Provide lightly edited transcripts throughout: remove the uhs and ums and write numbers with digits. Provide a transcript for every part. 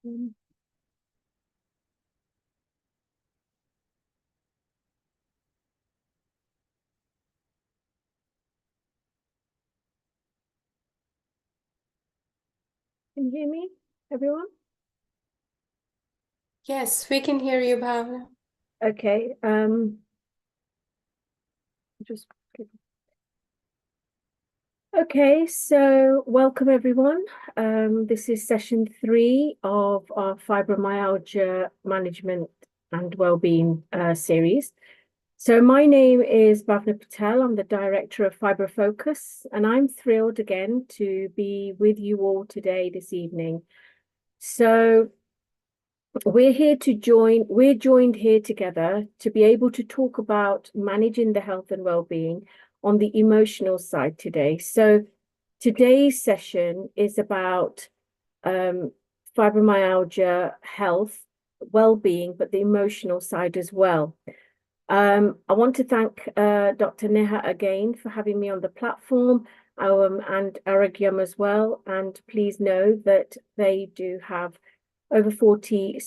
Mm. Can you hear me, everyone? Yes, we can hear you, Bhavna. Okay. Just okay. So, welcome everyone. This is session 3 of our fibromyalgia management and wellbeing series. So, my name is Bhavna Patel. I'm the director of Fibro-Focus, and I'm thrilled again to be with you all today, this evening. So, we're joined here together to be able to talk about managing the health and well-being on the emotional side today. So today's session is about fibromyalgia, health, well-being, but the emotional side as well. I want to thank Dr. Neha again for having me on the platform, and Aragyam as well. And please know that they do have over 40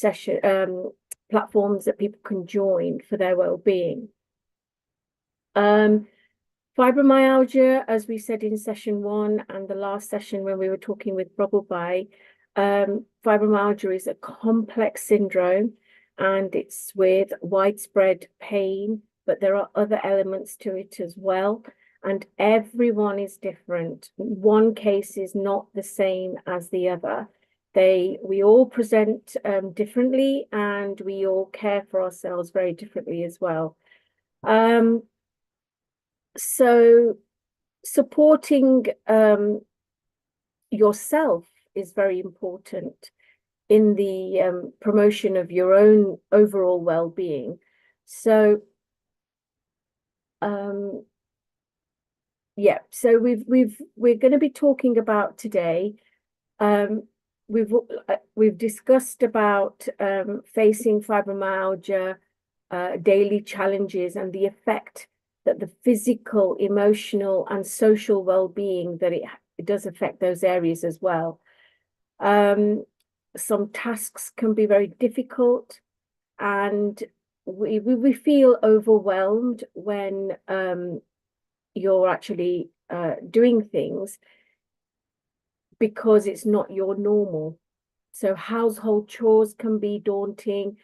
platforms that people can join for their well-being. Fibromyalgia, as we said in session 1 and the last session when we were talking with Prabhubai, fibromyalgia is a complex syndrome and it's with widespread pain, but there are other elements to it as well. And everyone is different. One case is not the same as the other. We all present differently, and we all care for ourselves very differently as well. So supporting yourself is very important in the promotion of your own overall well-being. So yeah, so we're going to be talking about today. We've discussed about facing fibromyalgia, daily challenges, and the effect that the physical, emotional, and social well-being that it does affect those areas as well. Some tasks can be very difficult, and we feel overwhelmed when you're actually doing things because it's not your normal. So household chores can be daunting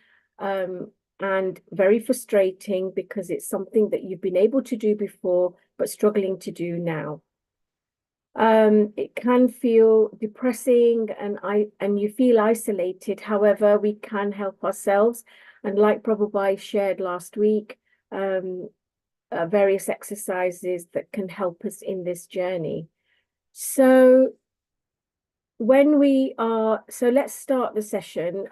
and very frustrating because it's something that you've been able to do before but struggling to do now. It can feel depressing and you feel isolated. However, we can help ourselves. And like Prabhupada shared last week, various exercises that can help us in this journey. So let's start the session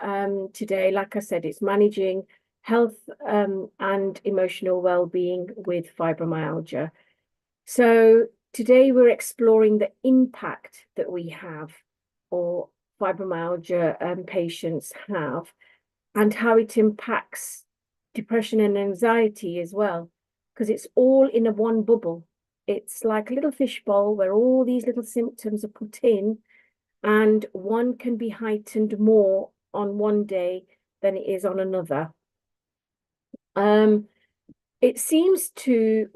today. Like I said, it's managing health and emotional well-being with fibromyalgia. So today we're exploring the impact that we have, or fibromyalgia patients have, and how it impacts depression and anxiety as well, because it's all in a one bubble. It's like a little fishbowl where all these little symptoms are put in, and one can be heightened more on one day than it is on another. It seems to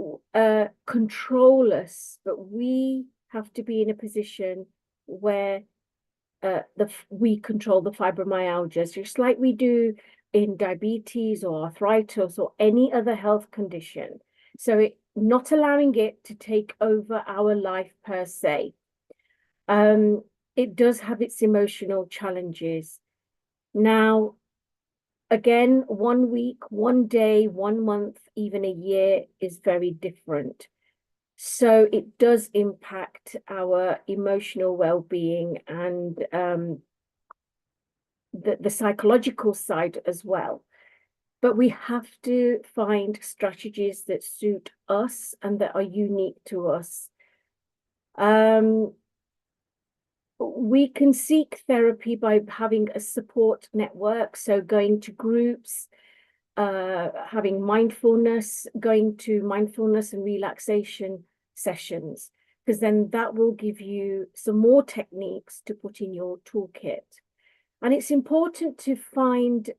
control us, but we have to be in a position where we control the fibromyalgia, just like we do in diabetes or arthritis or any other health condition. So not allowing it to take over our life per se. It does have its emotional challenges. Now, again, 1 week, 1 day, 1 month, even a year is very different. So it does impact our emotional well-being and the psychological side as well. But we have to find strategies that suit us and that are unique to us. We can seek therapy by having a support network, so going to groups, having mindfulness, going to mindfulness and relaxation sessions, because then that will give you some more techniques to put in your toolkit. And it's important to find,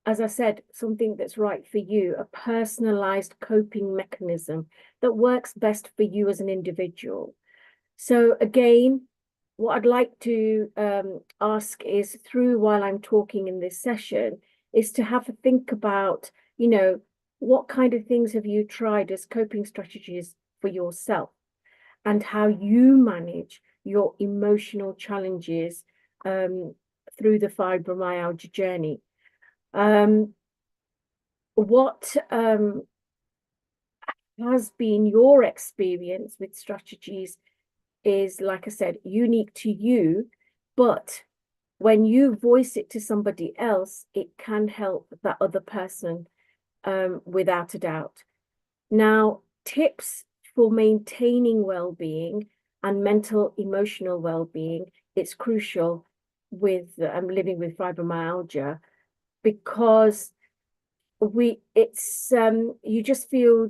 as I said, something that's right for you, a personalized coping mechanism that works best for you as an individual. So again, what I'd like to ask is through while I'm talking in this session is to have a think about, what kind of things have you tried as coping strategies for yourself and how you manage your emotional challenges through the fibromyalgia journey. What has been your experience with strategies is, like I said, unique to you, but when you voice it to somebody else, it can help that other person without a doubt. Now, tips for maintaining well-being and mental emotional well-being, it's crucial with living with fibromyalgia because you just feel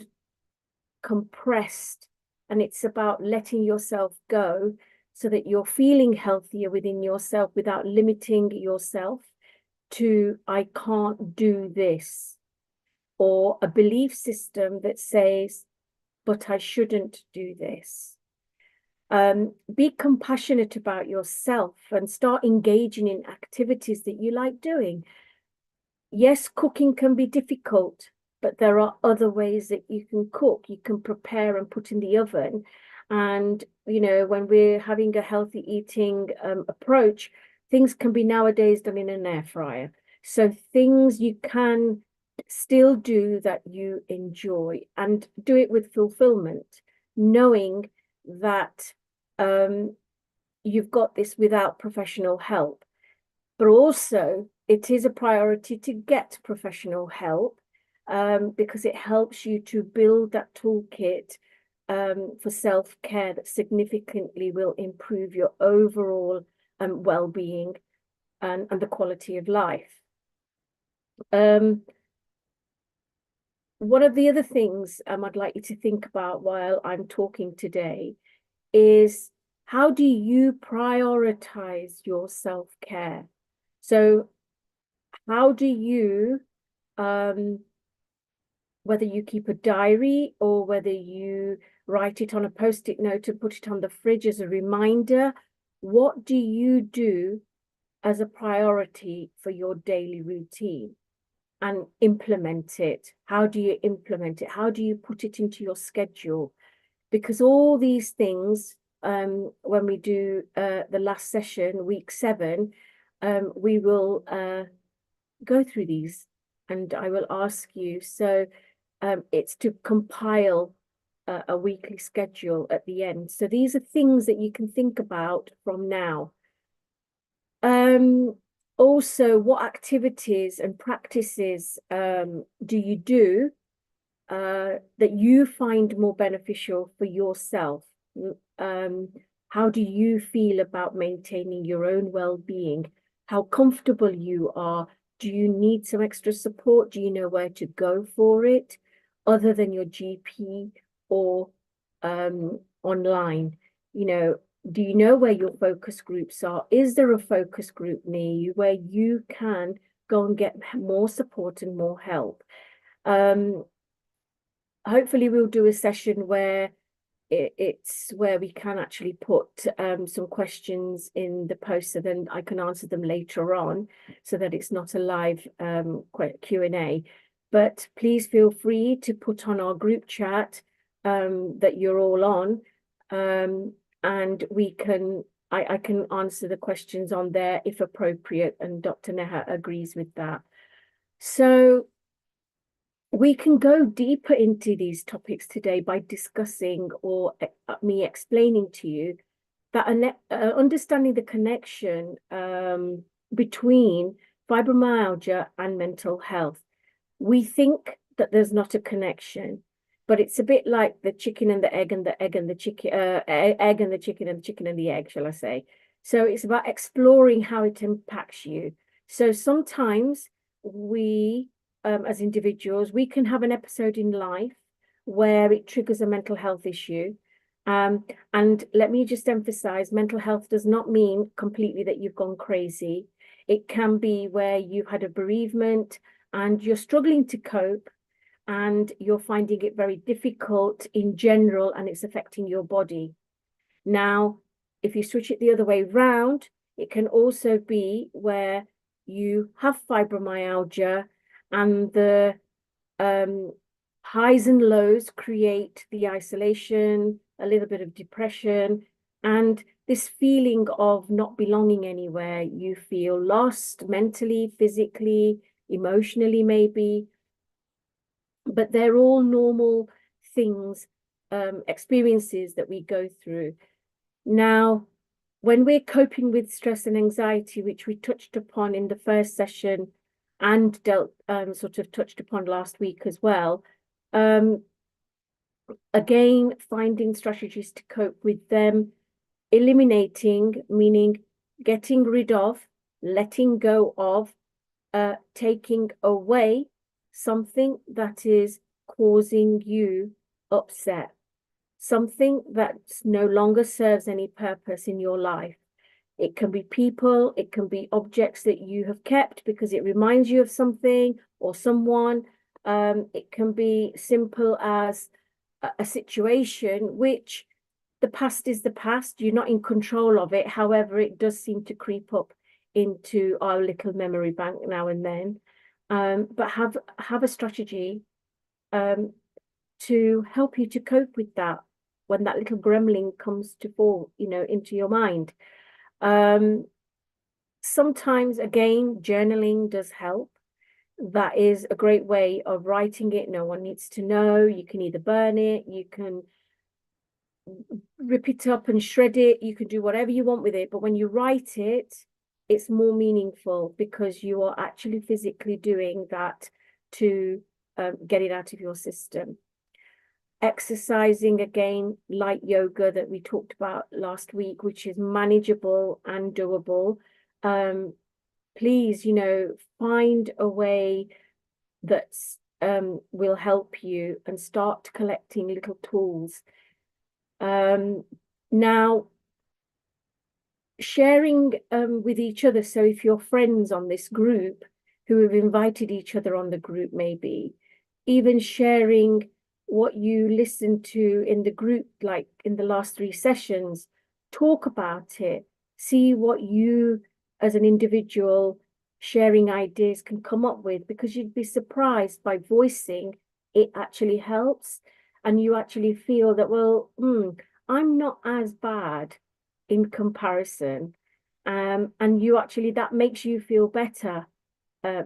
compressed, and it's about letting yourself go so that you're feeling healthier within yourself without limiting yourself to I can't do this, or a belief system that says but I shouldn't do this. Be compassionate about yourself and start engaging in activities that you like doing. Yes, cooking can be difficult, but there are other ways that you can cook. You can prepare and put in the oven. And, when we're having a healthy eating approach, things can be nowadays done in an air fryer. So things you can still do that you enjoy and do it with fulfillment, knowing that you've got this without professional help. But also, it is a priority to get professional help because it helps you to build that toolkit for self-care that significantly will improve your overall well-being and the quality of life. One of the other things I'd like you to think about while I'm talking today is how do you prioritize your self-care? So how do you, whether you keep a diary or whether you write it on a post-it note and put it on the fridge as a reminder, what do you do as a priority for your daily routine? And implement it. How do you implement it? How do you put it into your schedule? Because all these things, when we do the last session, week 7, we will go through these and I will ask you. So it's to compile a weekly schedule at the end. So these are things that you can think about from now. Also, what activities and practices do you do that you find more beneficial for yourself? How do you feel about maintaining your own well-being? How comfortable you are? Do you need some extra support? Do you know where to go for it other than your GP or online? Do you know where your focus groups are? Is there a focus group near you where you can go and get more support and more help? Hopefully we'll do a session where it's where we can actually put some questions in the post so then I can answer them later on so that it's not a live Q&A. But please feel free to put on our group chat that you're all on, and I can answer the questions on there if appropriate, and Dr. Neha agrees with that. So we can go deeper into these topics today by discussing or me explaining to you that understanding the connection between fibromyalgia and mental health. We think that there's not a connection, but it's a bit like the chicken and the egg and the egg and the chicken, egg and the chicken and the chicken and the egg, shall I say. So it's about exploring how it impacts you. So sometimes we, as individuals, we can have an episode in life where it triggers a mental health issue. And let me just emphasize, mental health does not mean completely that you've gone crazy. It can be where you've had a bereavement and you're struggling to cope and you're finding it very difficult in general and it's affecting your body. Now, if you switch it the other way round, it can also be where you have fibromyalgia and the highs and lows create the isolation, a little bit of depression, and this feeling of not belonging anywhere. You feel lost mentally, physically, emotionally, maybe, but they're all normal things, experiences that we go through. Now, when we're coping with stress and anxiety, which we touched upon in the first session and sort of touched upon last week as well, again, finding strategies to cope with them, eliminating, meaning getting rid of, letting go of, taking away something that is causing you upset, something that no longer serves any purpose in your life. It can be people, it can be objects that you have kept because it reminds you of something or someone. It can be simple as a situation which the past is the past. You're not in control of it. However, it does seem to creep up into our little memory bank now and then. But have a strategy to help you to cope with that when that little gremlin comes to fall, into your mind. Sometimes, again, journaling does help. That is a great way of writing it. No one needs to know. You can either burn it, you can rip it up and shred it, you can do whatever you want with it. But when you write it, it's more meaningful because you are actually physically doing that to get it out of your system. Exercising, again, light yoga that we talked about last week, which is manageable and doable. Please, find a way that will help you and start collecting little tools. Now, sharing with each other. So if you're friends on this group who have invited each other on the group, maybe even sharing what you listened to in the group, like in the last 3 sessions, talk about it, see what you as an individual sharing ideas can come up with, because you'd be surprised by voicing it actually helps. And you actually feel that, well, I'm not as bad in comparison. And you actually, that makes you feel better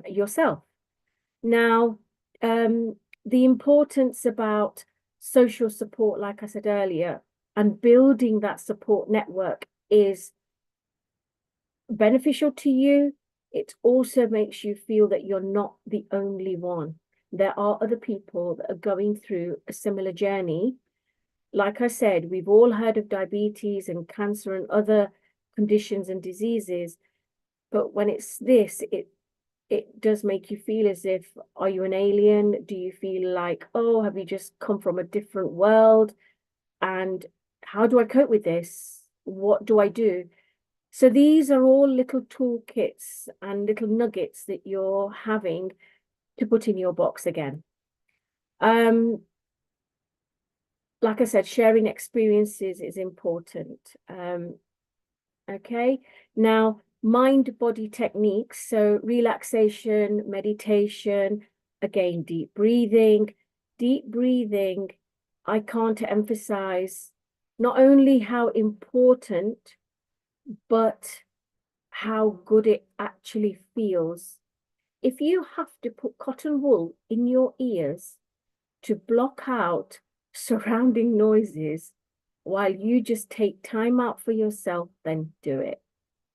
yourself. Now, the importance about social support, like I said earlier, and building that support network is beneficial to you. It also makes you feel that you're not the only one. There are other people that are going through a similar journey. Like I said, we've all heard of diabetes and cancer and other conditions and diseases, but when it's this, it does make you feel as if, are you an alien? Do you feel like, oh, have you just come from a different world? And how do I cope with this? What do I do? So these are all little toolkits and little nuggets that you're having to put in your box again. Like I said, sharing experiences is important. Okay, now mind-body techniques, so relaxation, meditation, again, deep breathing. Deep breathing, I can't emphasize not only how important, but how good it actually feels. If you have to put cotton wool in your ears to block out surrounding noises while you just take time out for yourself, then do it.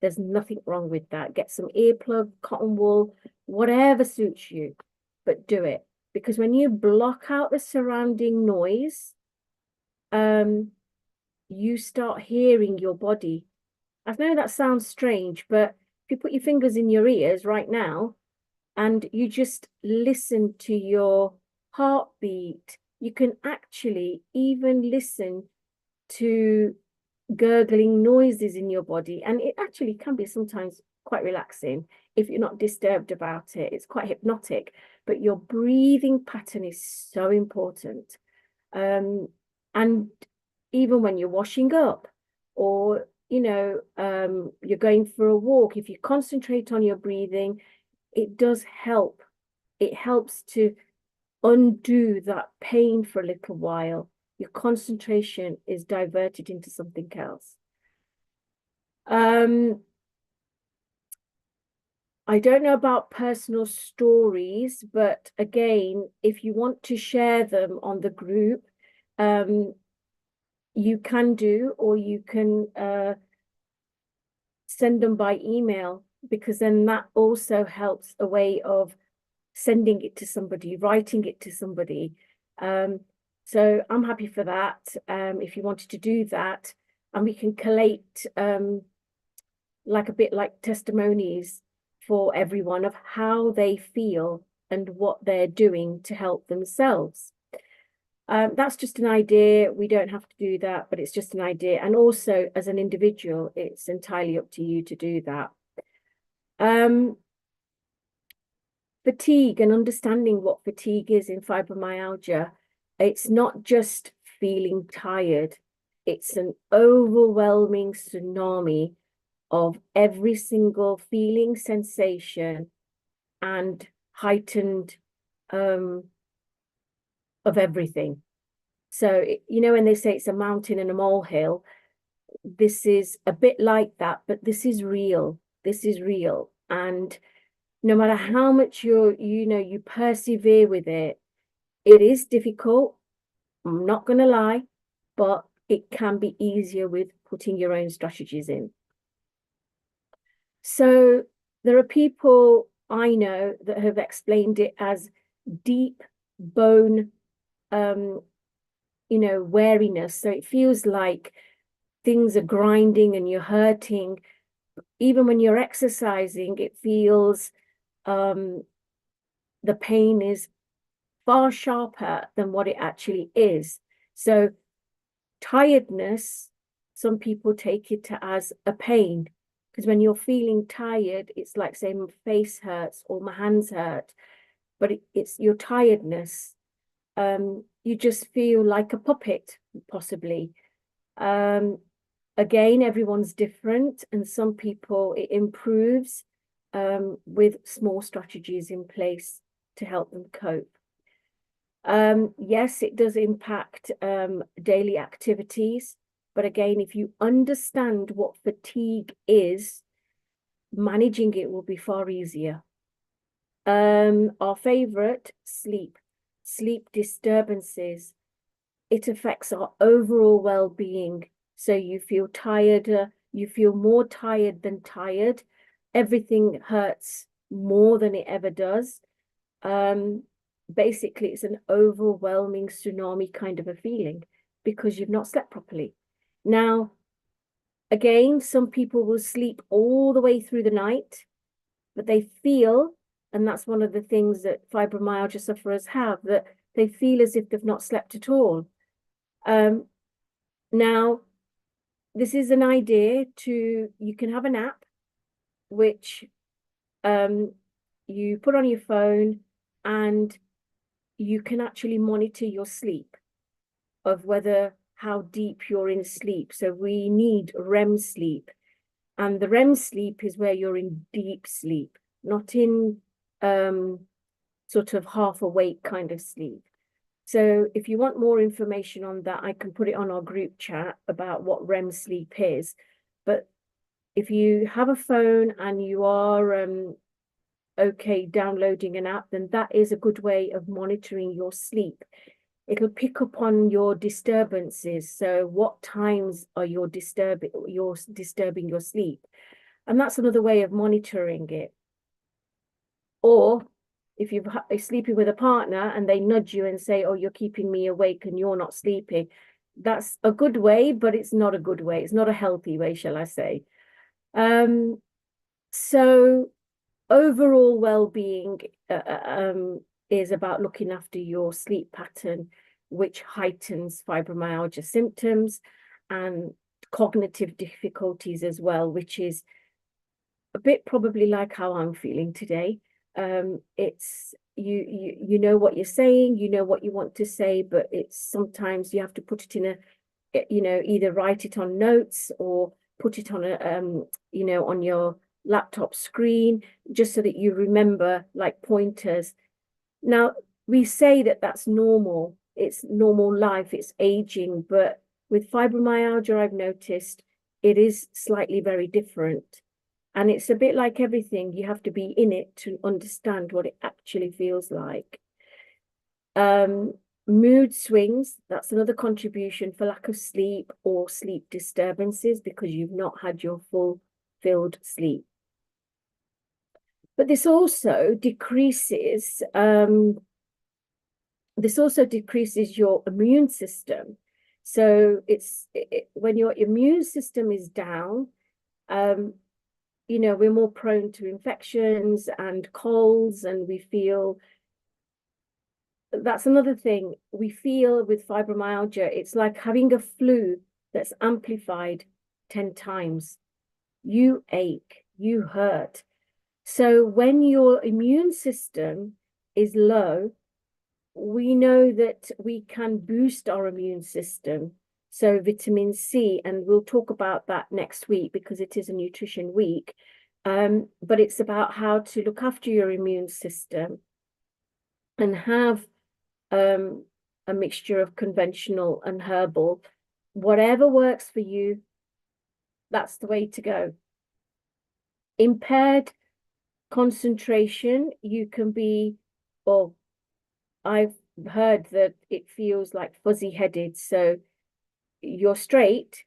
There's nothing wrong with that. Get some earplug, cotton wool, whatever suits you, but do it. Because when you block out the surrounding noise, you start hearing your body. I know that sounds strange, but if you put your fingers in your ears right now and you just listen to your heartbeat, you can actually even listen to gurgling noises in your body, and it actually can be sometimes quite relaxing if you're not disturbed about it. It's quite hypnotic, but your breathing pattern is so important. And even when you're washing up, or you're going for a walk, if you concentrate on your breathing, it does help. It helps to undo that pain for a little while. Your concentration is diverted into something else. I don't know about personal stories, but again, if you want to share them on the group, you can do, or you can send them by email, because then that also helps a way of sending it to somebody, writing it to somebody. So I'm happy for that, if you wanted to do that, and we can collate like a bit like testimonies for everyone of how they feel and what they're doing to help themselves. That's just an idea. We don't have to do that, but it's just an idea. And also, as an individual, it's entirely up to you to do that. Fatigue, and understanding what fatigue is in fibromyalgia. It's not just feeling tired. It's an overwhelming tsunami of every single feeling, sensation, and heightened of everything. So, when they say it's a mountain and a molehill, this is a bit like that, but this is real. This is real. And no matter how much you persevere with it, it is difficult. I'm not going to lie, but it can be easier with putting your own strategies in. So there are people I know that have explained it as deep bone, weariness. So it feels like things are grinding and you're hurting. Even when you're exercising, it feels the pain is far sharper than what it actually is. So tiredness, some people take it as a pain, because when you're feeling tired, it's like saying my face hurts or my hands hurt, but it's your tiredness. You just feel like a puppet, possibly. Again, everyone's different, and some people it improves with small strategies in place to help them cope. Yes, it does impact daily activities, but again, if you understand what fatigue is, managing it will be far easier. Our favorite, sleep disturbances. It affects our overall well-being. So you feel tired, you feel more tired than tired. Everything hurts more than it ever does. Basically, it's an overwhelming tsunami kind of a feeling because you've not slept properly. Now, again, some people will sleep all the way through the night, but they feel, and that's one of the things that fibromyalgia sufferers have, that they feel as if they've not slept at all. Now, this is an idea you can have an app which you put on your phone, and you can actually monitor your sleep, of how deep you're in sleep. So we need REM sleep, and the REM sleep is where you're in deep sleep, not in sort of half awake kind of sleep. So if you want more information on that, I can put it on our group chat about what REM sleep is. But if you have a phone and you are okay downloading an app, then that is a good way of monitoring your sleep. It'll pick up on your disturbances. So what times are you're disturbing your sleep? And that's another way of monitoring it. Or if you're sleeping with a partner and they nudge you and say, oh, you're keeping me awake and you're not sleeping, that's a good way, but it's not a good way. It's not a healthy way, shall I say. So overall well-being is about looking after your sleep pattern, which heightens fibromyalgia symptoms. and cognitive difficulties as well, which is a bit probably like how I'm feeling today. It's you know what you're saying, you know what you want to say, but it's sometimes you have to put it in a, either write it on notes or put it on a on your laptop screen, just so that you remember, like pointers. Now, we say that that's normal, it's normal life, it's aging, but with fibromyalgia, I've noticed it is slightly very different. And it's a bit like everything, you have to be in it to understand what it actually feels like. Mood swings, that's another contribution for lack of sleep or sleep disturbances because you've not had your fulfilled sleep. But this also decreases your immune system. So when your immune system is down, we're more prone to infections and colds, and we feel, that's another thing, we feel with fibromyalgia, it's like having a flu that's amplified 10 times. You ache, you hurt. So when your immune system is low, we know that we can boost our immune system. So vitamin C, and we'll talk about that next week because it is a nutrition week. But it's about how to look after your immune system and have a mixture of conventional and herbal. Whatever works for you, that's the way to go. Impaired concentration, you can be, well, I've heard that it feels like fuzzy-headed. So you're straight,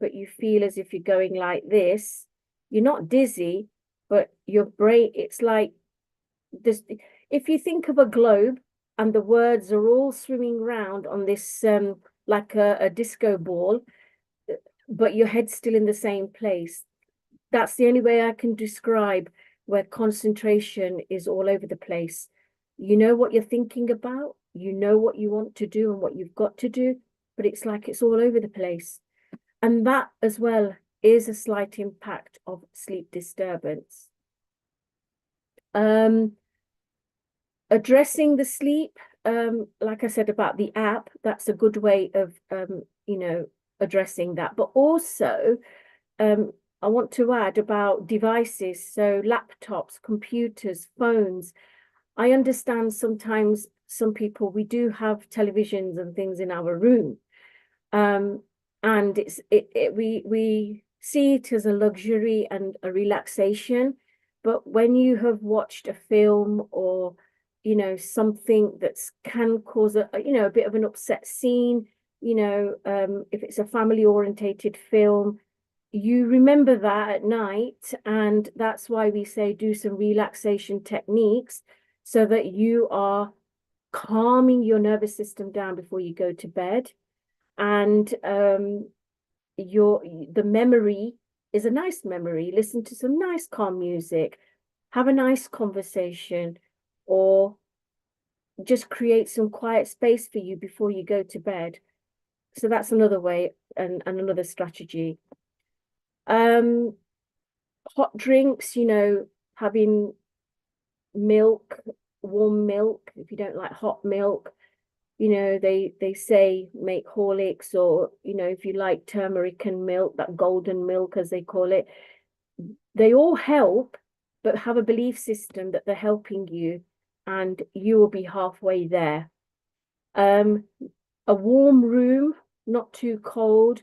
but you feel as if you're going like this. You're not dizzy, but your brain, it's like this. If you think of a globe and the words are all swimming around on this, like a disco ball, but your head's still in the same place. That's the only way I can describe where concentration is all over the place. You know what you're thinking about, you know what you want to do and what you've got to do, but it's like it's all over the place. And that as well is a slight impact of sleep disturbance. Addressing the sleep, like I said about the app, that's a good way of, addressing that. But also, I want to add about devices, so laptops, computers, phones. I understand sometimes some people, we do have televisions and things in our room. And we see it as a luxury and a relaxation. But when you have watched a film or, something that can cause a bit of an upset scene, if it's a family orientated film, you remember that at night. And that's why we say do some relaxation techniques so that you are calming your nervous system down before you go to bed. And the memory is a nice memory. Listen to some nice calm music, have a nice conversation, or just create some quiet space for you before you go to bed. So that's another way and another strategy. Hot drinks, having milk, warm milk, if you don't like hot milk, they say make Horlicks, or, if you like turmeric and milk, that golden milk, as they call it, they all help, but have a belief system that they're helping you and you will be halfway there. A warm room, not too cold.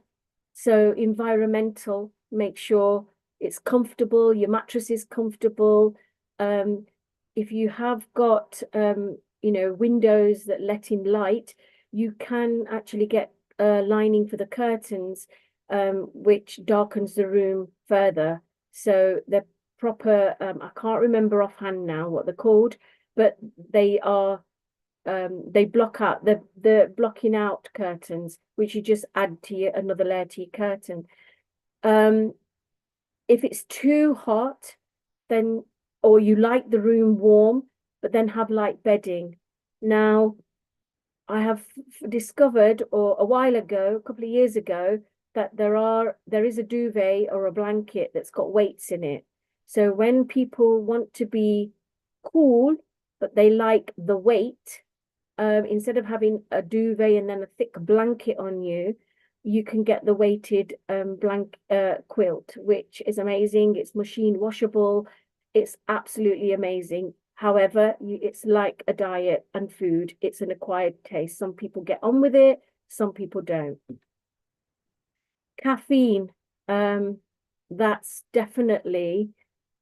So environmental, make sure it's comfortable, your mattress is comfortable. If you have got, windows that let in light, you can actually get a lining for the curtains, which darkens the room further. So they're proper, I can't remember offhand now what they're called, but they are, they block out the blocking out curtains, which you just add to another layer to your curtain. If it's too hot, then, or you like the room warm, but then have light bedding. Now, I have discovered, or a while ago, a couple of years ago, that there is a duvet or a blanket that's got weights in it. So when people want to be cool, but they like the weight, instead of having a duvet and then a thick blanket on you, you can get the weighted quilt, which is amazing. It's machine washable. It's absolutely amazing. However, it's like a diet and food. It's an acquired taste. Some people get on with it, some people don't. Caffeine, that's definitely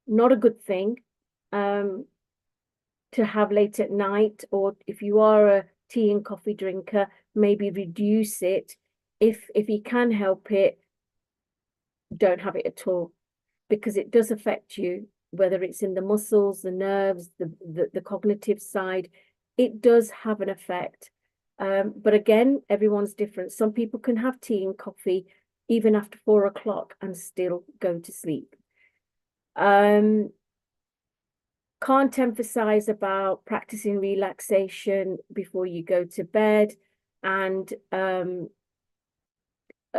not a good thing to have late at night, or if you are a tea and coffee drinker, maybe reduce it. If you can help it, don't have it at all, because it does affect you, whether it's in the muscles, the nerves, the cognitive side. It does have an effect. But again, everyone's different. Some people can have tea and coffee even after 4 o'clock and still go to sleep. Can't emphasize about practicing relaxation before you go to bed, and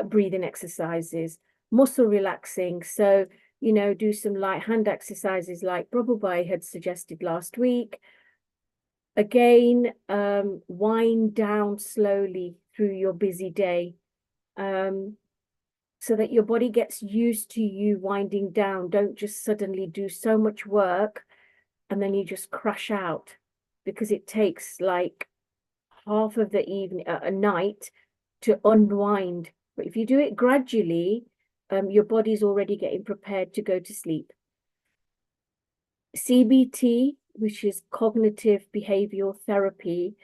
breathing exercises, muscle relaxing. So, do some light hand exercises like Bhavna had suggested last week. Again, wind down slowly through your busy day, so that your body gets used to you winding down. Don't just suddenly do so much work and then you just crash out, because it takes like half of the evening, a night, to unwind. But if you do it gradually, your body's already getting prepared to go to sleep. CBT, which is cognitive behavioral therapy,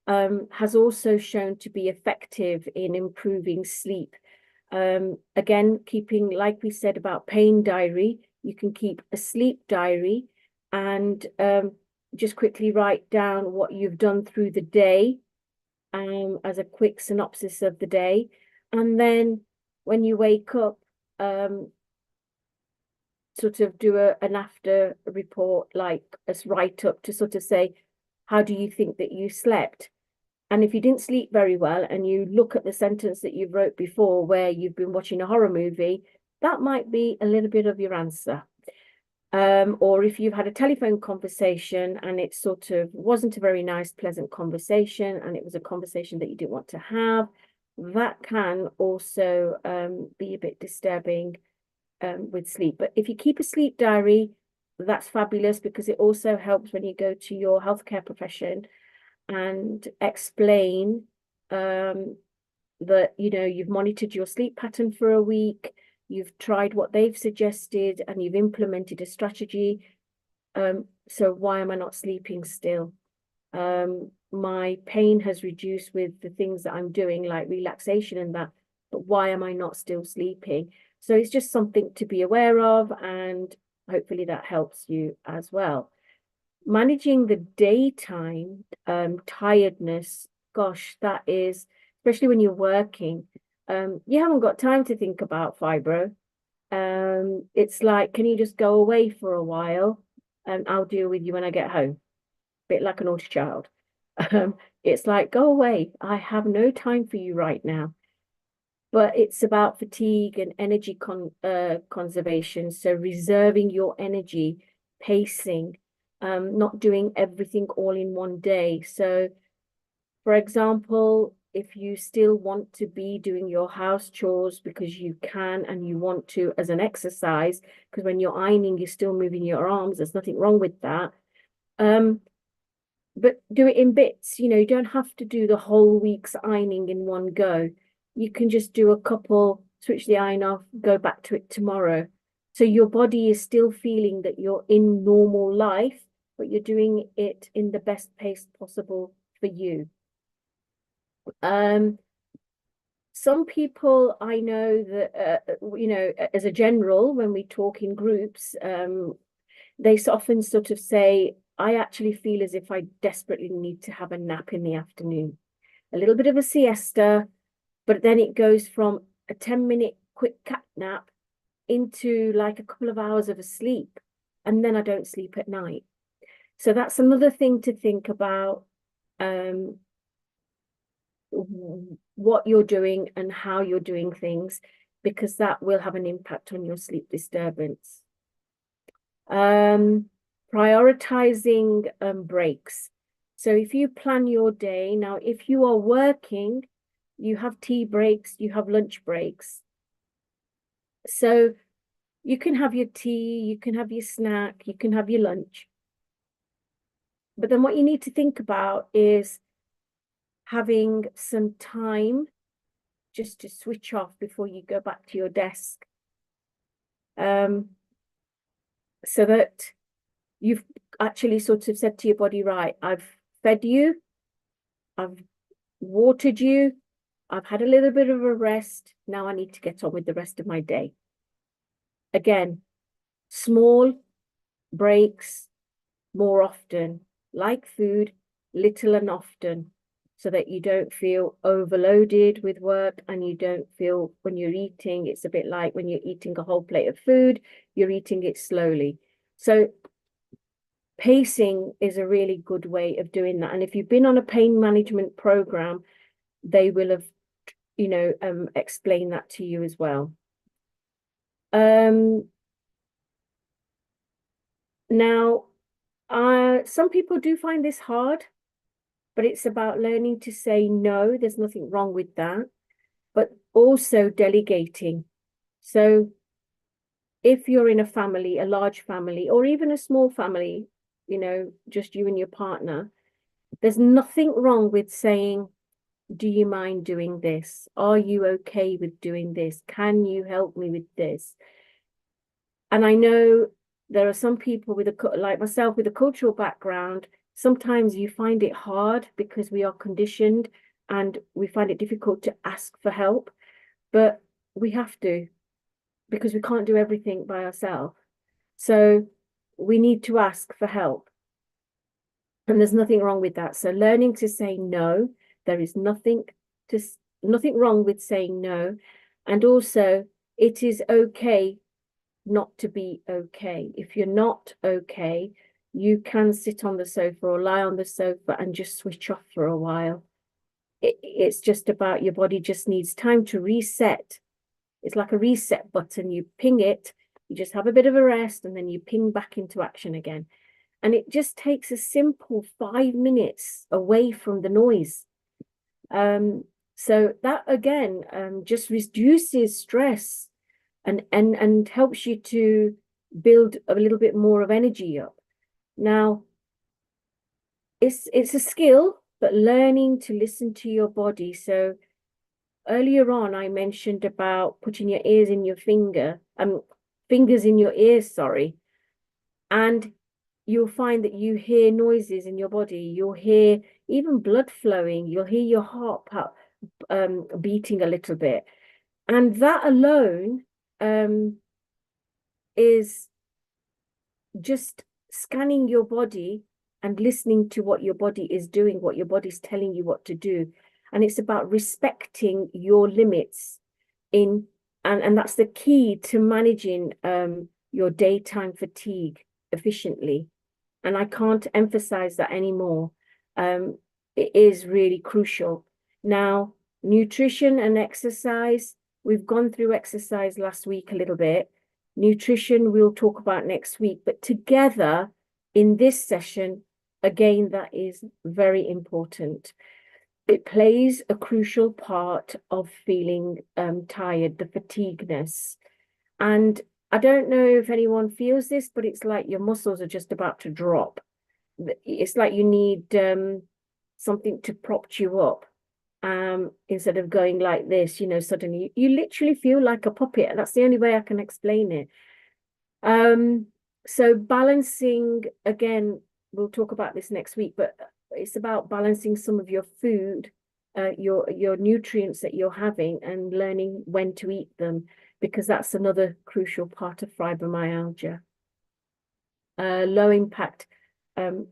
has also shown to be effective in improving sleep. Again, keeping, like we said about pain diary, you can keep a sleep diary and just quickly write down what you've done through the day, as a quick synopsis of the day. And then when you wake up, sort of do an after report, like a write-up, to sort of say, how do you think that you slept? And if you didn't sleep very well and you look at the sentence that you wrote before where you've been watching a horror movie, that might be a little bit of your answer. Or if you've had a telephone conversation and it sort of wasn't a very nice, pleasant conversation, and it was a conversation that you didn't want to have, that can also be a bit disturbing with sleep. But if you keep a sleep diary, that's fabulous, because it also helps when you go to your healthcare profession and explain that you've monitored your sleep pattern for a week, you've tried what they've suggested, and you've implemented a strategy. So why am I not sleeping still? My pain has reduced with the things that I'm doing, like relaxation and that, but why am I not still sleeping? So it's just something to be aware of, and hopefully that helps you as well. Managing the daytime tiredness, gosh, that is, especially when you're working, you haven't got time to think about fibro. It's like, can you just go away for a while and I'll deal with you when I get home? Bit like an naughty child. It's like, go away. I have no time for you right now. But it's about fatigue and energy conservation. So reserving your energy, pacing, not doing everything all in one day. So, for example, if you still want to be doing your house chores because you can and you want to as an exercise, because when you're ironing, you're still moving your arms. There's nothing wrong with that. But do it in bits. You don't have to do the whole week's ironing in one go. You can just do a couple, switch the iron off, go back to it tomorrow. So your body is still feeling that you're in normal life, but you're doing it in the best pace possible for you. Some people I know that, as a general, when we talk in groups, they often sort of say, I actually feel as if I desperately need to have a nap in the afternoon, a little bit of a siesta, but then it goes from a 10-minute quick cat nap into like a couple of hours of a sleep, and then I don't sleep at night. So that's another thing to think about. what you're doing and how you're doing things, because that will have an impact on your sleep disturbance. Prioritizing breaks. So if you plan your day, now if you are working, you have tea breaks, you have lunch breaks. So you can have your tea, you can have your snack, you can have your lunch. But then what you need to think about is having some time just to switch off before you go back to your desk. So that you've actually sort of said to your body, right, I've fed you, I've watered you, I've had a little bit of a rest. Now I need to get on with the rest of my day. Again, small breaks more often, like food, little and often, so that you don't feel overloaded with work and you don't feel when you're eating, it's a bit like when you're eating a whole plate of food, you're eating it slowly. So pacing is a really good way of doing that. And if you've been on a pain management program, they will have, explained that to you as well. Now, some people do find this hard, but it's about learning to say no. There's nothing wrong with that, but also delegating. So if you're in a family, a large family, or even a small family, just you and your partner, there's nothing wrong with saying, do you mind doing this? Are you okay with doing this? Can you help me with this? And I know there are some people like myself, with a cultural background. Sometimes you find it hard because we are conditioned and we find it difficult to ask for help, but we have to, because we can't do everything by ourselves. So we need to ask for help. And there's nothing wrong with that. So learning to say no, there is nothing wrong with saying no. And also, it is okay not to be okay. If you're not okay, you can sit on the sofa or lie on the sofa and just switch off for a while. It's just about, your body just needs time to reset. It's like a reset button. You ping it, you just have a bit of a rest, and then you ping back into action again. And it just takes a simple 5 minutes away from the noise. So that again just reduces stress and helps you to build a little bit more of energy up. Now, it's a skill, but learning to listen to your body. So earlier on, I mentioned about putting your ears in your fingers in your ears, sorry. And you'll find that you hear noises in your body. You'll hear even blood flowing. You'll hear your heart beating a little bit. And that alone is just scanning your body and listening to what your body is doing, what your body's telling you what to do. And it's about respecting your limits and that's the key to managing your daytime fatigue efficiently. And I can't emphasize that anymore. It is really crucial. Now, nutrition and exercise, we've gone through exercise last week a little bit. Nutrition, we'll talk about next week. But together in this session, again, that is very important. It plays a crucial part of feeling tired, the fatigueness. And I don't know if anyone feels this, but it's like your muscles are just about to drop. It's like you need something to prop you up instead of going like this, suddenly you literally feel like a puppet. That's the only way I can explain it. So balancing, again, we'll talk about this next week, but it's about balancing some of your food, your nutrients that you're having, and learning when to eat them, because that's another crucial part of fibromyalgia. Low impact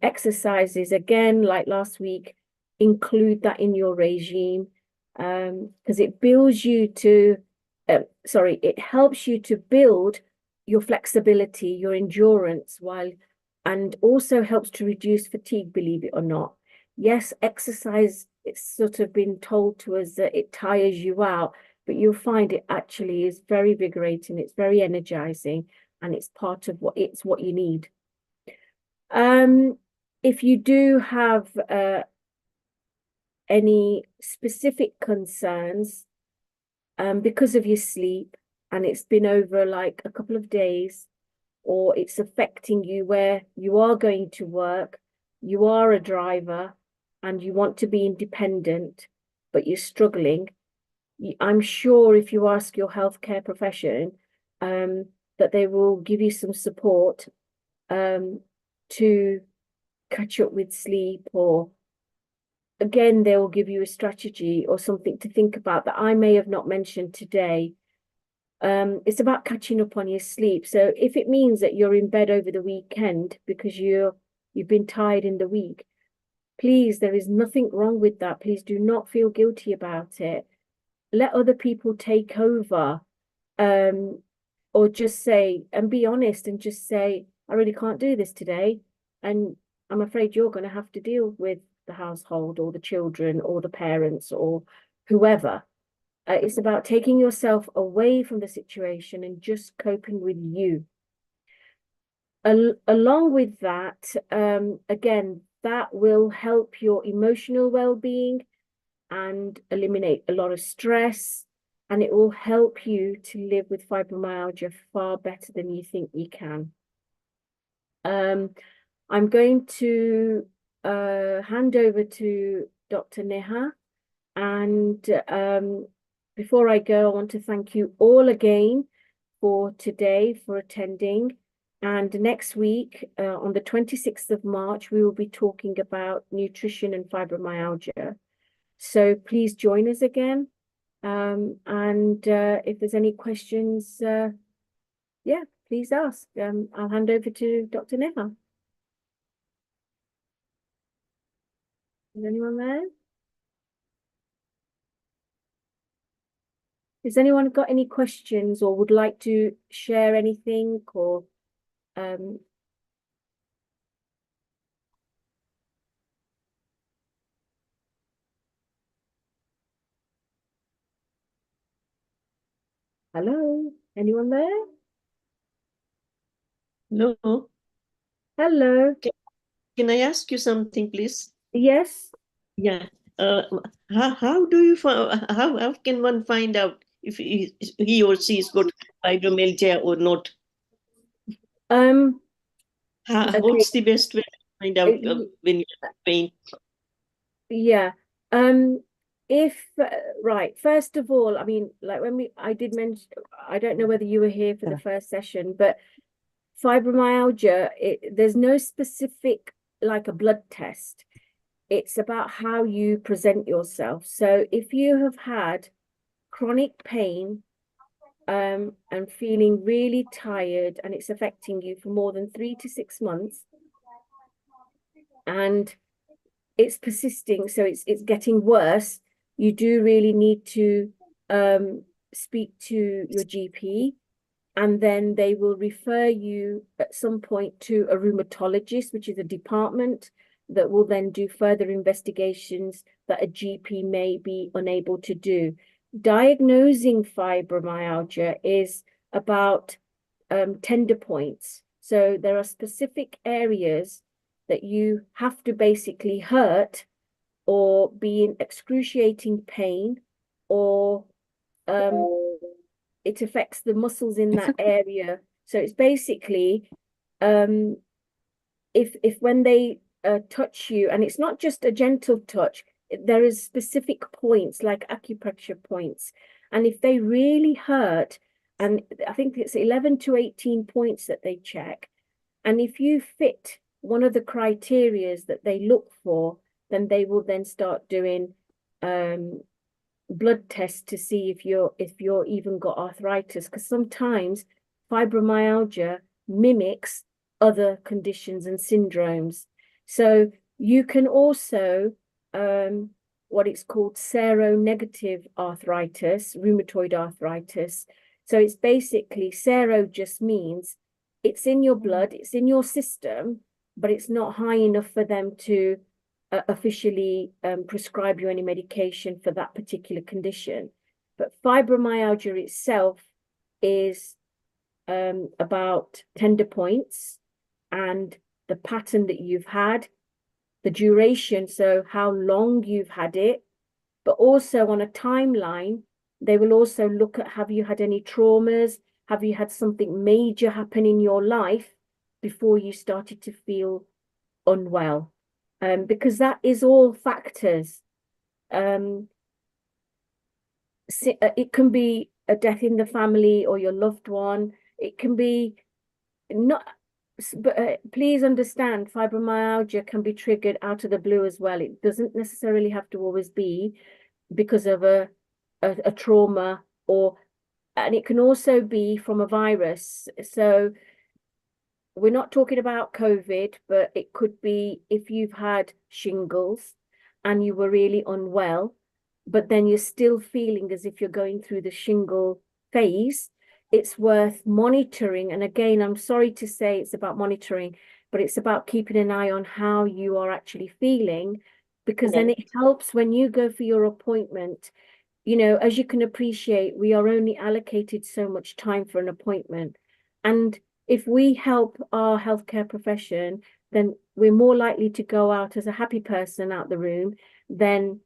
exercises, again, like last week, include that in your regime, because it builds you to, it helps you to build your flexibility, your endurance, and also helps to reduce fatigue, believe it or not. Yes, exercise it's sort of been told to us that it tires you out, but you'll find it actually is very invigorating, it's very energizing, and it's part of what you need. If you do have any specific concerns because of your sleep, and it's been over like a couple of days, or it's affecting you where you are going to work, you are a driver, and you want to be independent, but you're struggling, I'm sure if you ask your healthcare profession, that they will give you some support to catch up with sleep, or again, they will give you a strategy or something to think about that I may have not mentioned today. It's about catching up on your sleep. So if it means that you're in bed over the weekend because you've been tired in the week, please, there is nothing wrong with that. Please do not feel guilty about it. Let other people take over, or just say, and be honest and just say, I really can't do this today. And I'm afraid you're going to have to deal with the household or the children or the parents or whoever. It's about taking yourself away from the situation and just coping with you. Along with that, again, that will help your emotional well-being and eliminate a lot of stress, and it will help you to live with fibromyalgia far better than you think you can. I'm going to hand over to Dr. Neha, and before I go, I want to thank you all again for today, for attending. And next week, on the 26th of March, we will be talking about nutrition and fibromyalgia. So please join us again. And if there's any questions, yeah, please ask. I'll hand over to Dr. Neha. Is anyone there? Has anyone got any questions or would like to share anything, or hello? Anyone there? Hello. Hello. Can I ask you something, please? Yes. Yeah. How do you how can one find out if he or she's got fibromyalgia or not? Okay. What's the best way to find out when you're in pain? Yeah. If right, first of all, I mean, like when I did mention, I don't know whether you were here for the first session, but fibromyalgia, there's no specific like a blood test. It's about how you present yourself. So if you have had chronic pain, and feeling really tired, and it's affecting you for more than 3 to 6 months, and it's persisting, so it's getting worse, you do really need to speak to your GP, and then they will refer you at some point to a rheumatologist, which is a department that will then do further investigations that a GP may be unable to do. Diagnosing fibromyalgia is about tender points. So there are specific areas that you have to basically hurt or be in excruciating pain, or it affects the muscles in that area. So it's basically if when they touch you, and it's not just a gentle touch, there is specific points like acupressure points, and if they really hurt, and I think it's 11 to 18 points that they check, and if you fit one of the criterias that they look for, then they will then start doing blood tests to see if you're even got arthritis, because sometimes fibromyalgia mimics other conditions and syndromes. So you can also what it's called seronegative arthritis, rheumatoid arthritis. So it's basically, sero just means it's in your blood, it's in your system, but it's not high enough for them to officially prescribe you any medication for that particular condition. But fibromyalgia itself is about tender points and the pattern that you've had, the duration, so how long you've had it, but also on a timeline, they will also look at, have you had any traumas? Have you had something major happen in your life before you started to feel unwell? Because that is all factors. It can be a death in the family or your loved one. It can be not, but please understand, fibromyalgia can be triggered out of the blue as well. It doesn't necessarily have to always be because of a trauma, and it can also be from a virus. So we're not talking about COVID, but it could be if you've had shingles and you were really unwell, but then you're still feeling as if you're going through the shingle phase. It's worth monitoring. And again, I'm sorry to say it's about monitoring, but it's about keeping an eye on how you are actually feeling, because then it helps when you go for your appointment. You know, as you can appreciate, we are only allocated so much time for an appointment. And if we help our healthcare profession, then we're more likely to go out as a happy person out the room than,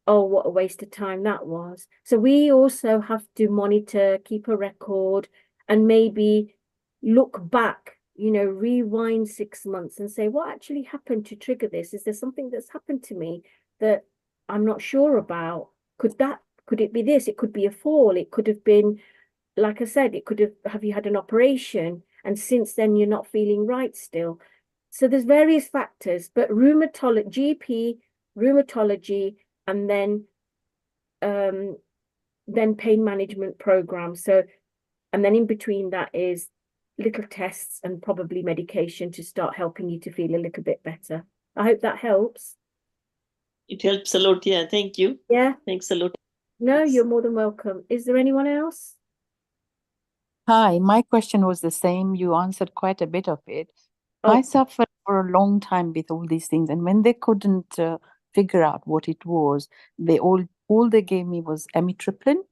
oh, what a waste of time that was. So we also have to monitor, keep a record, and maybe look back, you know, rewind 6 months and say, what actually happened to trigger this? Is there something that's happened to me that I'm not sure about? Could it be this? It could be a fall. It could have been, like I said, it could have you had an operation and since then you're not feeling right still. So there's various factors, but GP, rheumatology, and then pain management program. So, and then in between that is little tests and probably medication to start helping you to feel a little bit better. I hope that helps. It helps a lot. Yeah, thank you. Yeah. Thanks a lot. No, Yes. you're more than welcome. Is there anyone else? Hi, my question was the same. You answered quite a bit of it. Oh. I suffered for a long time with all these things, and when they couldn't figure out what it was, all they gave me was amitriptyline.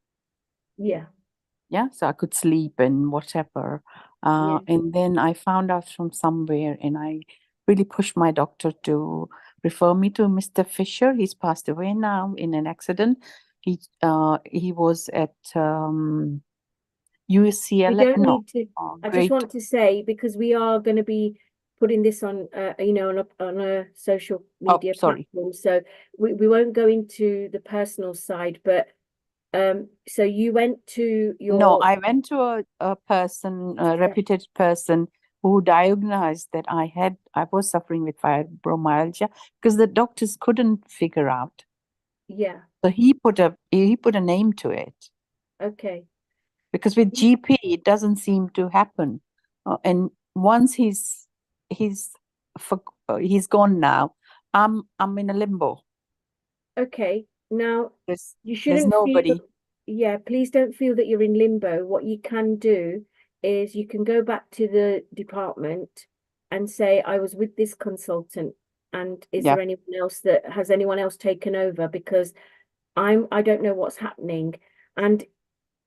Yeah. Yeah, so I could sleep and whatever. Yeah. And then I found out from somewhere, and I really pushed my doctor to refer me to Mr. Fisher. He's passed away now in an accident. He was at UCL. We don't No, need to. I just great. want to say, because we are going to be putting this on, you know, on a social media sorry. platform, so we won't go into the personal side. But so you went to your. No, I went to a person, a reputed person who diagnosed that I was suffering with fibromyalgia because the doctors couldn't figure out. Yeah. So he put a name to it. Okay. Because with GP it doesn't seem to happen, and once he's gone now, I'm in a limbo. Okay. Now There's shouldn't nobody. feel. Yeah, please don't feel that you're in limbo. What you can do is you can go back to the department and say, I was with this consultant, and is there anyone else has anyone else taken over? Because I don't know what's happening. And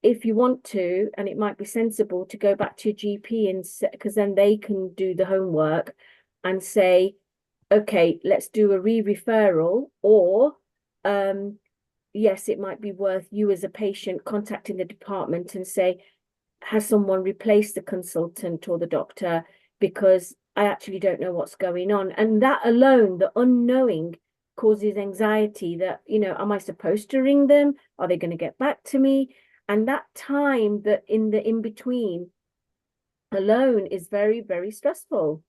if you want to, and it might be sensible to go back to your GP and because then they can do the homework and say, okay, let's do a re-referral, or yes, it might be worth you as a patient contacting the department and say, has someone replaced the consultant or the doctor? Because I actually don't know what's going on. And that alone, the unknowing, causes anxiety that, you know, am I supposed to ring them? Are they going to get back to me? And that time that in between alone is very, very stressful.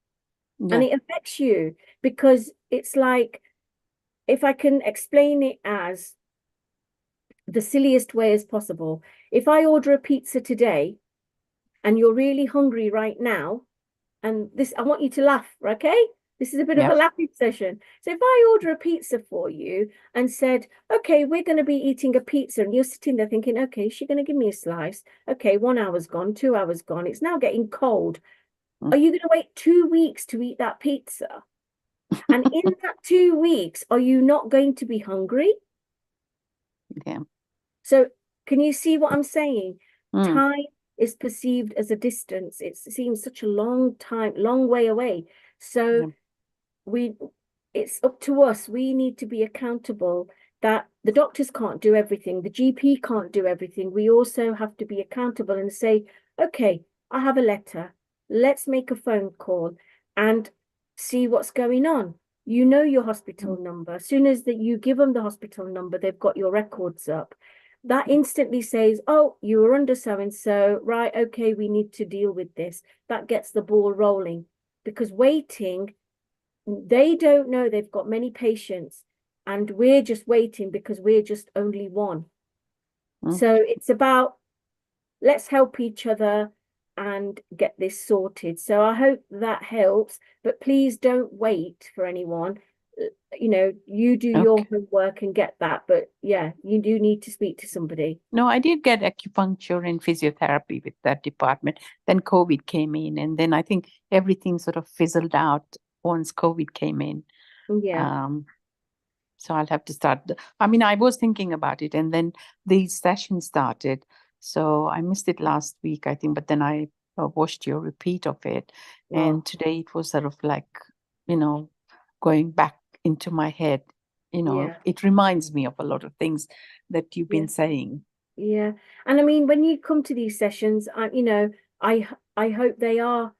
Yeah. And it affects you because it's like, if I can explain it as the silliest way as possible, if I order a pizza today and you're really hungry right now, and this, I want you to laugh, okay? This is a bit of a laughing session. So if I order a pizza for you and said, okay, we're going to be eating a pizza, and you're sitting there thinking, okay, is she going to give me a slice? Okay, 1 hour's gone, 2 hours gone. It's now getting cold. Are you going to wait 2 weeks to eat that pizza? And in that 2 weeks, are you not going to be hungry? Yeah. So can you see what I'm saying? Mm. Time is perceived as a distance. It seems such a long time, long way away. So it's up to us. We need to be accountable that the doctors can't do everything. The GP can't do everything. We also have to be accountable and say, okay, I have a letter. Let's make a phone call and see what's going on. You know your hospital number. As soon as that you give them the hospital number, they've got your records up. That instantly says, oh, you were under so-and-so, right? Okay, we need to deal with this. That gets the ball rolling, because waiting, they don't know they've got many patients, and we're just waiting because we're just only one. Mm. So it's about, let's help each other and get this sorted. So I hope that helps, but please don't wait for anyone. You know, you do your Okay. homework and get that, but yeah, you do need to speak to somebody. No, I did get acupuncture and physiotherapy with that department. Then COVID came in, and then I think everything sort of fizzled out once COVID came in. Yeah, So I'll have to start. I mean, I was thinking about it, and then the session started. So I missed it last week, I think, but then I watched your repeat of it. And wow. today it was sort of like, going back into my head. Yeah. It reminds me of a lot of things that you've Yeah. been saying. Yeah. And I mean, when you come to these sessions, I hope they are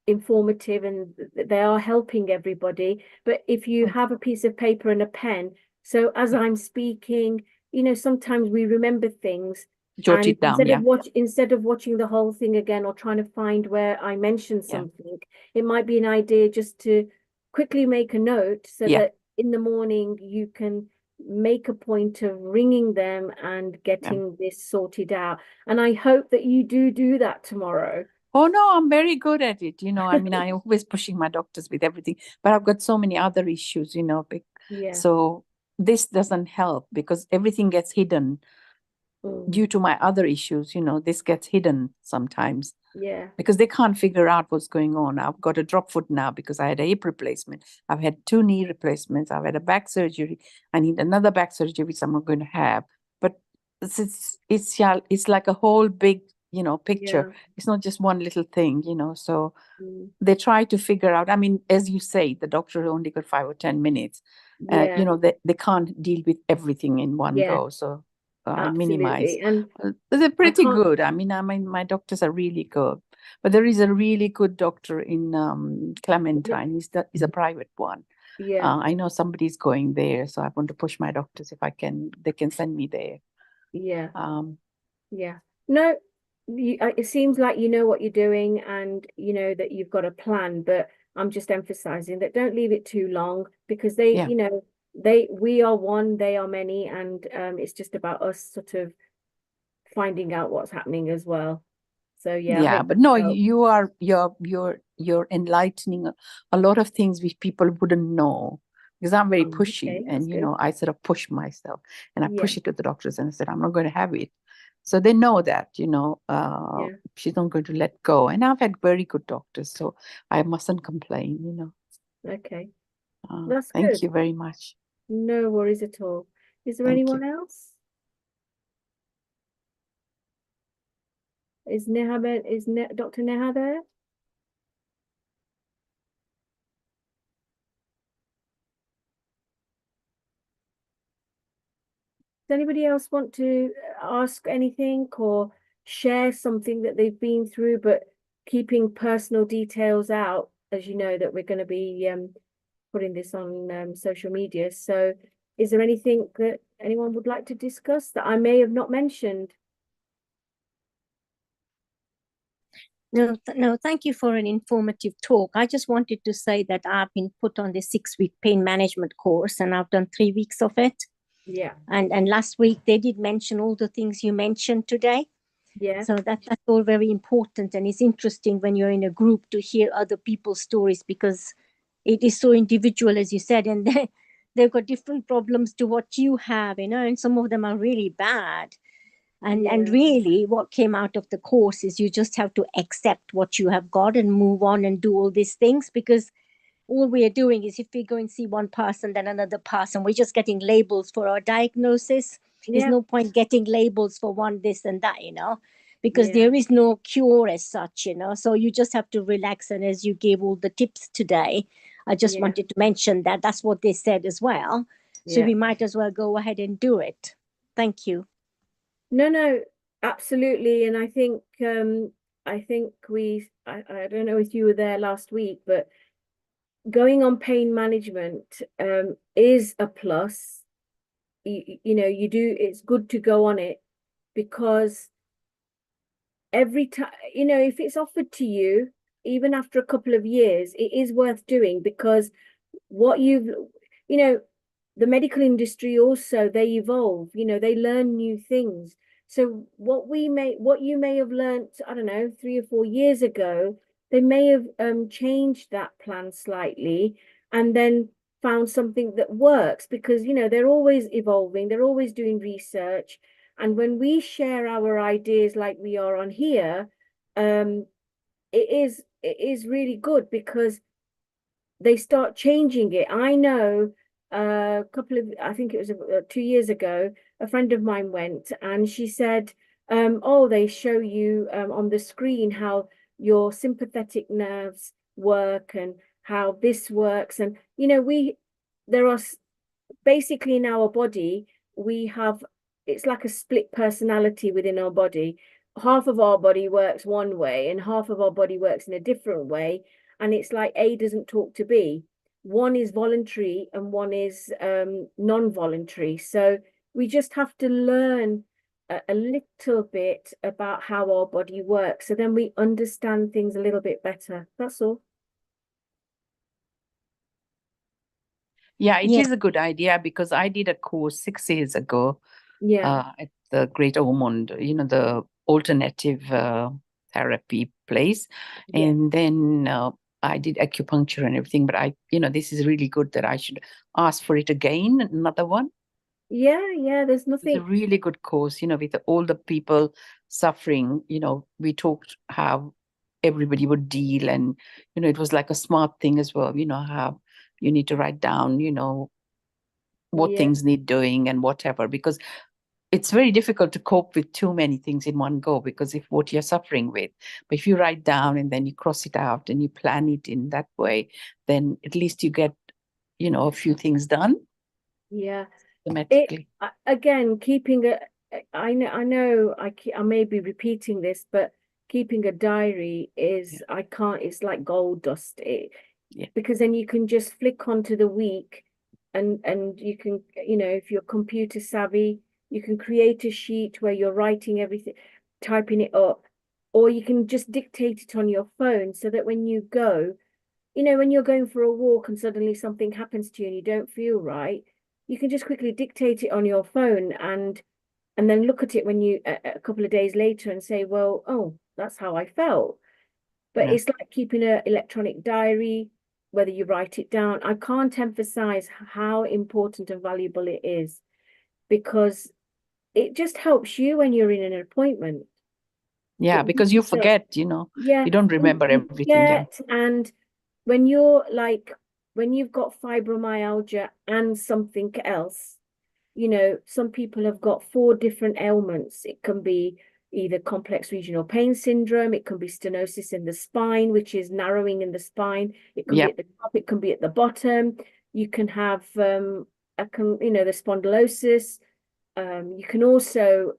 informative and they are helping everybody. But if you have a piece of paper and a pen, so as I'm speaking, sometimes we remember things, Jot and it down, yeah. instead of watching the whole thing again or trying to find where I mentioned Yeah. something, it might be an idea just to quickly make a note so Yeah. that in the morning you can make a point of ringing them and getting this sorted out. And I hope that you do that tomorrow. Oh no, I'm very good at it. I mean, I'm always pushing my doctors with everything, but I've got so many other issues, Yeah. so this doesn't help because everything gets hidden due to my other issues. This gets hidden sometimes Yeah. because they can't figure out what's going on. I've got a drop foot now because I had a hip replacement. I've had 2 knee replacements. I've had a back surgery. I need another back surgery, which I'm not going to have. But it's like a whole big, picture. Yeah. It's not just one little thing, so Mm. they try to figure out. I mean, as you say, the doctor only got 5 or 10 minutes. Yeah. They can't deal with everything in one Yeah. go. So I minimize. Absolutely. And They're I pretty can't, good. I mean, my doctors are really good. But there is a really good doctor in Clementine. He's a private one. yeah. I know somebody's going there, so I want to push my doctors if I can. They can send me there. Yeah. Um, Yeah. No, it seems like you know what you're doing, and you know that you've got a plan, but I'm just emphasizing that don't leave it too long, because Yeah. we are one, they are many, and it's just about us sort of finding out what's happening as well. So yeah, I Yeah, hope but that no, helps. you're enlightening a lot of things which people wouldn't know, because I'm very pushy, Okay, that's and good. I sort of push myself, and I Yeah. push it to the doctors, and I said I'm not going to have it, so they know that Yeah. she's not going to let go, and I've had very good doctors, so I mustn't complain. Okay, that's Thank good. you very much. No worries at all. Is there Thank anyone you. else? Is Dr. Neha there? Does anybody else want to ask anything or share something that they've been through, but keeping personal details out, as you know that we're going to be putting this on social media. So is there anything that anyone would like to discuss that I may have not mentioned? No, thank you for an informative talk. I just wanted to say that I've been put on the 6-week pain management course, and I've done 3 weeks of it. Yeah. And last week they did mention all the things you mentioned today. Yeah. So that's all very important, and it's interesting when you're in a group to hear other people's stories, because it is so individual, as you said, and they've got different problems to what you have, and some of them are really bad. And really what came out of the course is you just have to accept what you have got and move on and do all these things, because all we are doing is if we go and see one person, then another person, we're just getting labels for our diagnosis. There's Yeah, no point getting labels for one, this and that, because yeah, there is no cure as such, so you just have to relax. And as you gave all the tips today, I just yeah, wanted to mention that that's what they said as well. So yeah. we might as well go ahead and do it. Thank you. No, absolutely. And I think I don't know if you were there last week, but going on pain management is a plus. It's good to go on it, because every time, if it's offered to you, even after a couple of years, it is worth doing, because what the medical industry also, they evolve, they learn new things. So what you may have learned, I don't know, 3 or 4 years ago, they may have changed that plan slightly and then found something that works, because they're always evolving, they're always doing research. And when we share our ideas like we are on here, it is really good, because they start changing it. I know I think it was 2 years ago, a friend of mine went and she said, oh, they show you on the screen how your sympathetic nerves work and how this works. And, there are basically in our body, it's like a split personality within our body. Half of our body works one way and half of our body works in a different way. And it's like A doesn't talk to B. One is voluntary and one is non-voluntary. So we just have to learn a little bit about how our body works. So then we understand things a little bit better. That's all. Yeah, it Yeah. is a good idea, because I did a course 6 years ago Yeah. at the Greater Ormond, the alternative therapy place. Yeah. And then I did acupuncture and everything. But this is really good that I should ask for it again, another one. Yeah. There's It's a nothing. really good course, with all the people suffering. We talked how everybody would deal, and it was like a smart thing as well, how you need to write down what Yeah. things need doing and whatever, because it's very difficult to cope with too many things in one go, because if what you're suffering with, but if you write down and then you cross it out and you plan it in that way, then at least you get a few things done Yeah. automatically. Again, I know I may be repeating this, but keeping a diary is, it's like gold dust. Yeah. Because then you can just flick onto the week and you can, if you're computer savvy, you can create a sheet where you're writing everything, typing it up, or you can just dictate it on your phone, so that when you go, when you're going for a walk and suddenly something happens to you and you don't feel right, you can just quickly dictate it on your phone and then look at it when you a couple of days later and say, well, oh, that's how I felt. But Yeah. it's like keeping an electronic diary, whether you write it down. I can't emphasize how important and valuable it is, because it just helps you when you're in an appointment. Yeah, It because you really does. forget, Yeah, you don't remember you everything. Yeah. forget. And when you've got fibromyalgia and something else, some people have got 4 different ailments. It can be either complex regional pain syndrome, it can be stenosis in the spine, which is narrowing in the spine. It can be at the top, it can be at the bottom. You can have the spondylosis. You can also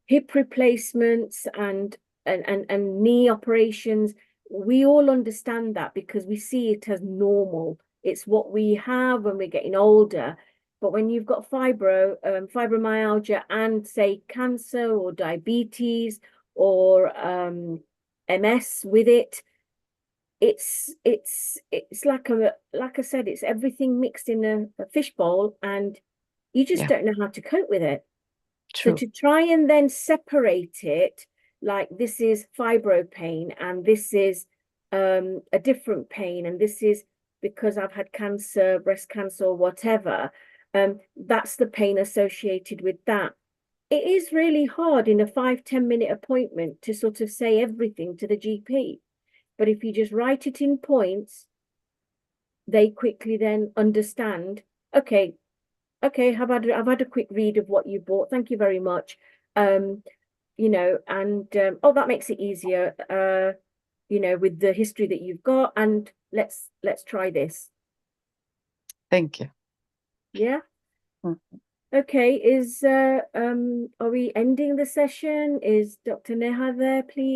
hip replacements and knee operations. We all understand that because we see it as normal. It's what we have when we're getting older. But when you've got fibromyalgia and say cancer or diabetes or MS with it, it's like I said, it's everything mixed in a fishbowl, and you just don't know how to cope with it. True. So to try and then separate it, like this is fibro pain and this is a different pain, and this is because I've had cancer, breast cancer or whatever, that's the pain associated with that. It is really hard in a 5-10 minute appointment to sort of say everything to the GP. But if you just write it in points, they quickly then understand, okay, I've had a quick read of what you bought. Thank you very much. You know, and oh, that makes it easier, you know, with the history that you've got, and let's try this. Thank you. Yeah. Mhm. Okay, are we ending the session? Is Dr. Neha there, please?